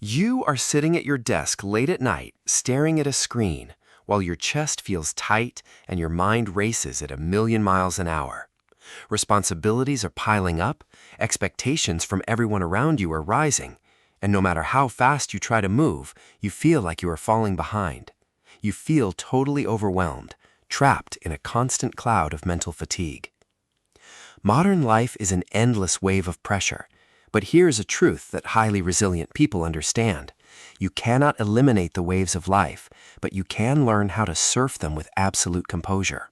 You are sitting at your desk late at night, staring at a screen, while your chest feels tight and your mind races at 1,000,000 miles an hour. Responsibilities are piling up, expectations from everyone around you are rising, and no matter how fast you try to move, you feel like you are falling behind. You feel totally overwhelmed, trapped in a constant cloud of mental fatigue. Modern life is an endless wave of pressure, but here's a truth that highly resilient people understand. You cannot eliminate the waves of life, but you can learn how to surf them with absolute composure.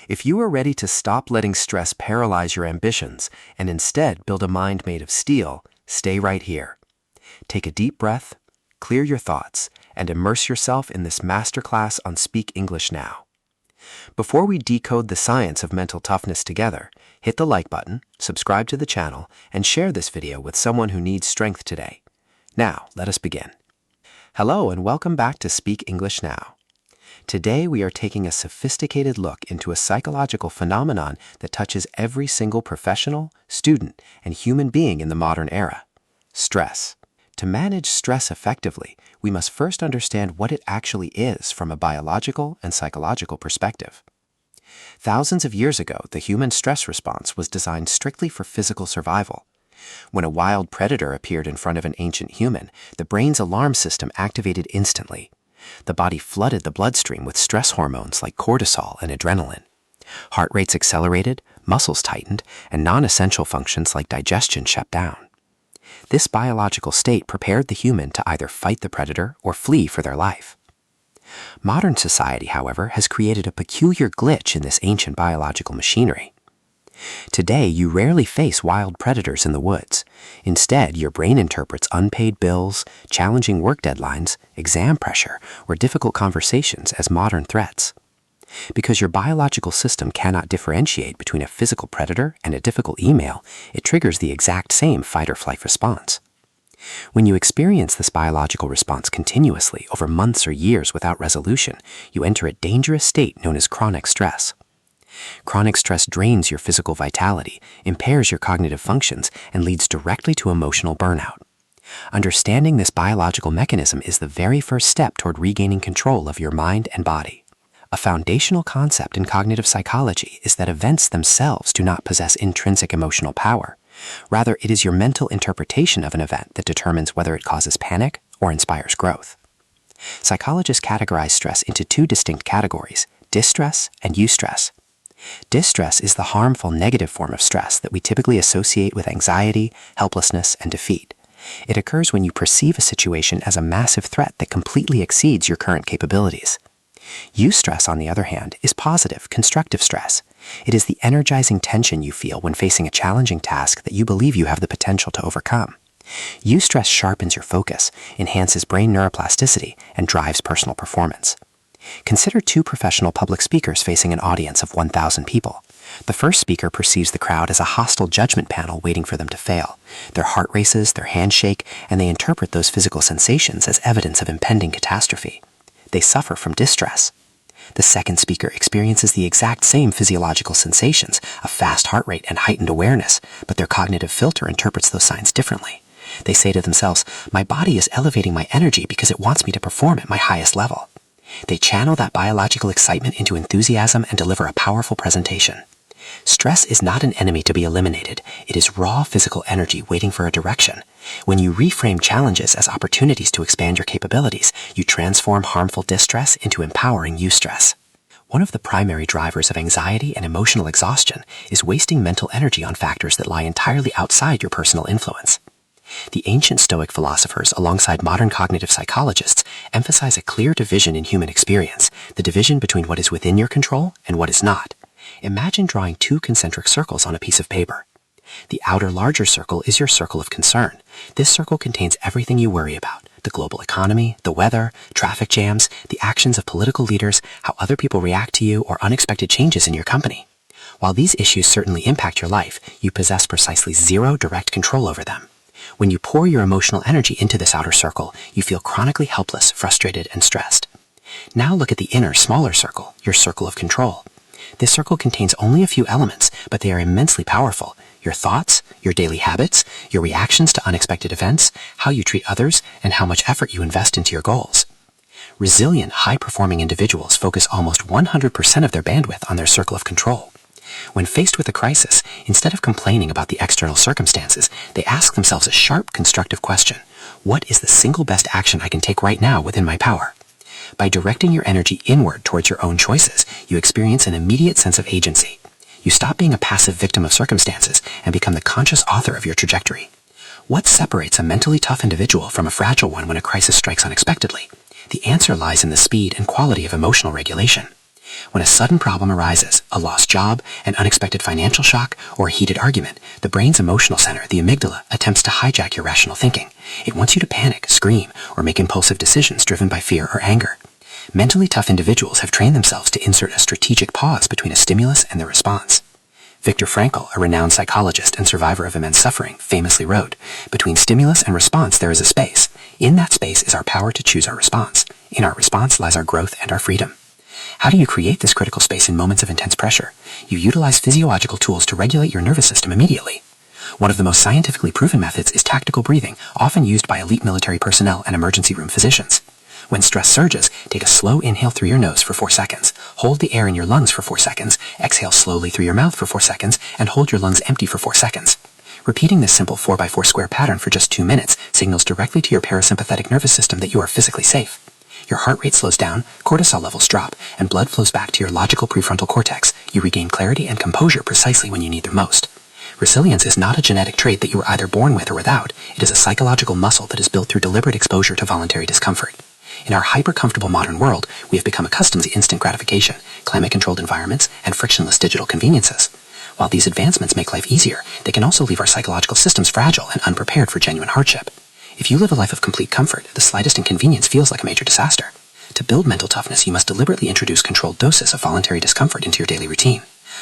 If you are ready to stop letting stress paralyze your ambitions and instead build a mind made of steel, stay right here. Take a deep breath, clear your thoughts, and immerse yourself in this masterclass on Speak English Now. Before we decode the science of mental toughness together, hit the like button, subscribe to the channel, and share this video with someone who needs strength today. Now, let us begin. Hello and welcome back to Speak English Now. Today we are taking a sophisticated look into a psychological phenomenon that touches every single professional, student, and human being in the modern era: stress. To manage stress effectively, we must first understand what it actually is from a biological and psychological perspective. Thousands of years ago, the human stress response was designed strictly for physical survival. When a wild predator appeared in front of an ancient human, the brain's alarm system activated instantly. The body flooded the bloodstream with stress hormones like cortisol and adrenaline. Heart rates accelerated, muscles tightened, and non-essential functions like digestion shut down. This biological state prepared the human to either fight the predator or flee for their life. Modern society, however, has created a peculiar glitch in this ancient biological machinery. Today, you rarely face wild predators in the woods. Instead, your brain interprets unpaid bills, challenging work deadlines, exam pressure, or difficult conversations as modern threats. Because your biological system cannot differentiate between a physical predator and a difficult email, it triggers the exact same fight or flight response. When you experience this biological response continuously over months or years without resolution, you enter a dangerous state known as chronic stress. Chronic stress drains your physical vitality, impairs your cognitive functions, and leads directly to emotional burnout. Understanding this biological mechanism is the very first step toward regaining control of your mind and body. A foundational concept in cognitive psychology is that events themselves do not possess intrinsic emotional power. Rather, it is your mental interpretation of an event that determines whether it causes panic or inspires growth. Psychologists categorize stress into two distinct categories: distress and eustress. Distress is the harmful negative form of stress that we typically associate with anxiety, helplessness, and defeat. It occurs when you perceive a situation as a massive threat that completely exceeds your current capabilities. Eustress, on the other hand, is positive, constructive stress. It is the energizing tension you feel when facing a challenging task that you believe you have the potential to overcome. Eustress sharpens your focus, enhances brain neuroplasticity, and drives personal performance. Consider two professional public speakers facing an audience of 1,000 people. The first speaker perceives the crowd as a hostile judgment panel waiting for them to fail. Their heart races, their hands shake, and they interpret those physical sensations as evidence of impending catastrophe. They suffer from distress. The second speaker experiences the exact same physiological sensations, a fast heart rate and heightened awareness, but their cognitive filter interprets those signs differently. They say to themselves, "My body is elevating my energy because it wants me to perform at my highest level." They channel that biological excitement into enthusiasm and deliver a powerful presentation. Stress is not an enemy to be eliminated. It is raw physical energy waiting for a direction. When you reframe challenges as opportunities to expand your capabilities, you transform harmful distress into empowering eustress. One of the primary drivers of anxiety and emotional exhaustion is wasting mental energy on factors that lie entirely outside your personal influence. The ancient Stoic philosophers, alongside modern cognitive psychologists, emphasize a clear division in human experience, the division between what is within your control and what is not. Imagine drawing two concentric circles on a piece of paper. The outer larger circle is your circle of concern. This circle contains everything you worry about: the global economy, the weather, traffic jams, the actions of political leaders, how other people react to you, or unexpected changes in your company. While these issues certainly impact your life, you possess precisely zero direct control over them. When you pour your emotional energy into this outer circle, you feel chronically helpless, frustrated, and stressed. Now look at the inner, smaller circle, your circle of control. This circle contains only a few elements, but they are immensely powerful: your thoughts, your daily habits, your reactions to unexpected events, how you treat others, and how much effort you invest into your goals. Resilient, high-performing individuals focus almost 100% of their bandwidth on their circle of control. When faced with a crisis, instead of complaining about the external circumstances, they ask themselves a sharp, constructive question. What is the single best action I can take right now within my power? By directing your energy inward towards your own choices, you experience an immediate sense of agency. You stop being a passive victim of circumstances and become the conscious author of your trajectory. What separates a mentally tough individual from a fragile one when a crisis strikes unexpectedly? The answer lies in the speed and quality of emotional regulation. When a sudden problem arises, a lost job, an unexpected financial shock, or a heated argument, the brain's emotional center, the amygdala, attempts to hijack your rational thinking. It wants you to panic, scream, or make impulsive decisions driven by fear or anger. Mentally tough individuals have trained themselves to insert a strategic pause between a stimulus and the response. Viktor Frankl, a renowned psychologist and survivor of immense suffering, famously wrote, "Between stimulus and response there is a space. In that space is our power to choose our response. In our response lies our growth and our freedom." How do you create this critical space in moments of intense pressure? You utilize physiological tools to regulate your nervous system immediately. One of the most scientifically proven methods is tactical breathing, often used by elite military personnel and emergency room physicians. When stress surges, take a slow inhale through your nose for 4 seconds, hold the air in your lungs for 4 seconds, exhale slowly through your mouth for 4 seconds, and hold your lungs empty for 4 seconds. Repeating this simple 4x4 square pattern for just 2 minutes signals directly to your parasympathetic nervous system that you are physically safe. Your heart rate slows down, cortisol levels drop, and blood flows back to your logical prefrontal cortex. You regain clarity and composure precisely when you need them most. Resilience is not a genetic trait that you were either born with or without. It is a psychological muscle that is built through deliberate exposure to voluntary discomfort. In our hyper-comfortable modern world, we have become accustomed to instant gratification, climate-controlled environments, and frictionless digital conveniences. While these advancements make life easier, they can also leave our psychological systems fragile and unprepared for genuine hardship. If you live a life of complete comfort, the slightest inconvenience feels like a major disaster. To build mental toughness, you must deliberately introduce controlled doses of voluntary discomfort into your daily routine.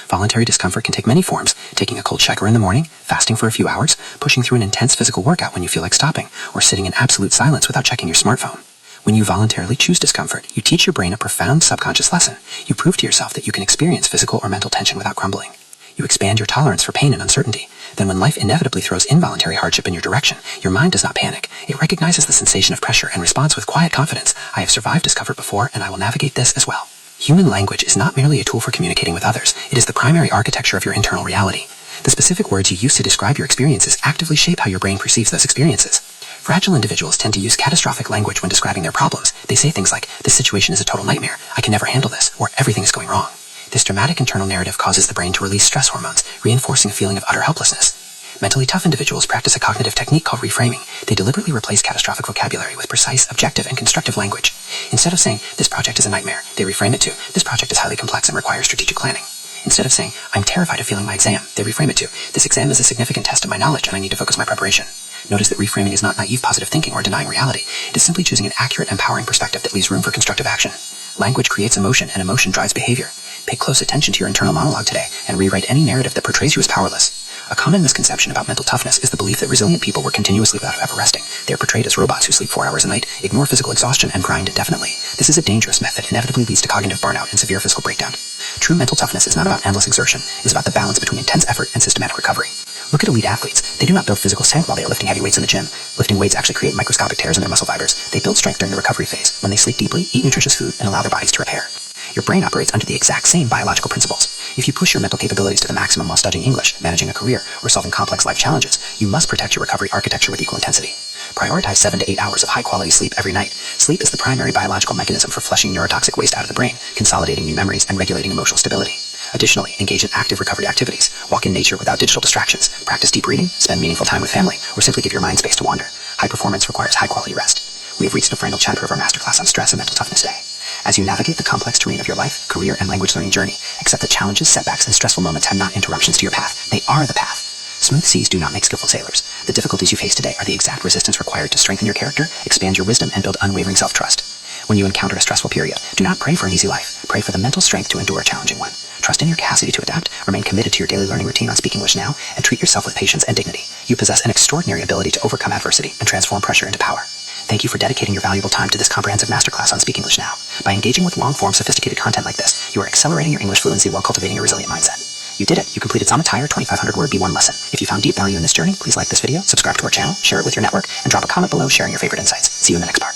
Voluntary discomfort can take many forms: taking a cold shower in the morning, fasting for a few hours, pushing through an intense physical workout when you feel like stopping, or sitting in absolute silence without checking your smartphone. When you voluntarily choose discomfort, you teach your brain a profound subconscious lesson. You prove to yourself that you can experience physical or mental tension without crumbling. You expand your tolerance for pain and uncertainty. Then when life inevitably throws involuntary hardship in your direction, your mind does not panic. It recognizes the sensation of pressure and responds with quiet confidence. I have survived discomfort before, and I will navigate this as well. Human language is not merely a tool for communicating with others. It is the primary architecture of your internal reality. The specific words you use to describe your experiences actively shape how your brain perceives those experiences. Fragile individuals tend to use catastrophic language when describing their problems. They say things like, "This situation is a total nightmare. I can never handle this," or "Everything is going wrong." This dramatic internal narrative causes the brain to release stress hormones, reinforcing a feeling of utter helplessness. Mentally tough individuals practice a cognitive technique called reframing. They deliberately replace catastrophic vocabulary with precise, objective, and constructive language. Instead of saying, "This project is a nightmare," they reframe it to, "This project is highly complex and requires strategic planning." Instead of saying, "I'm terrified of failing my exam," they reframe it to, "This exam is a significant test of my knowledge and I need to focus my preparation." Notice that reframing is not naive positive thinking or denying reality. It is simply choosing an accurate, empowering perspective that leaves room for constructive action. Language creates emotion, and emotion drives behavior. Pay close attention to your internal monologue today and rewrite any narrative that portrays you as powerless. A common misconception about mental toughness is the belief that resilient people work continuously without ever resting. They are portrayed as robots who sleep 4 hours a night, ignore physical exhaustion, and grind indefinitely. This is a dangerous myth that inevitably leads to cognitive burnout and severe physical breakdown. True mental toughness is not about endless exertion. It is about the balance between intense effort and systematic recovery. Look at elite athletes. They do not build physical strength while they are lifting heavy weights in the gym. Lifting weights actually create microscopic tears in their muscle fibers. They build strength during the recovery phase, when they sleep deeply, eat nutritious food, and allow their bodies to repair. Your brain operates under the exact same biological principles. If you push your mental capabilities to the maximum while studying English, managing a career, or solving complex life challenges, you must protect your recovery architecture with equal intensity. Prioritize 7 to 8 hours of high-quality sleep every night. Sleep is the primary biological mechanism for flushing neurotoxic waste out of the brain, consolidating new memories, and regulating emotional stability. Additionally, engage in active recovery activities. Walk in nature without digital distractions. Practice deep reading, spend meaningful time with family, or simply give your mind space to wander. High performance requires high-quality rest. We have reached the final chapter of our masterclass on stress and mental toughness today. As you navigate the complex terrain of your life, career, and language learning journey, accept that challenges, setbacks, and stressful moments have not interruptions to your path. They are the path. Smooth seas do not make skillful sailors. The difficulties you face today are the exact resistance required to strengthen your character, expand your wisdom, and build unwavering self-trust. When you encounter a stressful period, do not pray for an easy life. Pray for the mental strength to endure a challenging one. Trust in your capacity to adapt, remain committed to your daily learning routine on Speak English Now, and treat yourself with patience and dignity. You possess an extraordinary ability to overcome adversity and transform pressure into power. Thank you for dedicating your valuable time to this comprehensive masterclass on Speak English Now. By engaging with long-form, sophisticated content like this, you are accelerating your English fluency while cultivating a resilient mindset. You did it. You completed some entire 2,500-word B1 lesson. If you found deep value in this journey, please like this video, subscribe to our channel, share it with your network, and drop a comment below sharing your favorite insights. See you in the next part.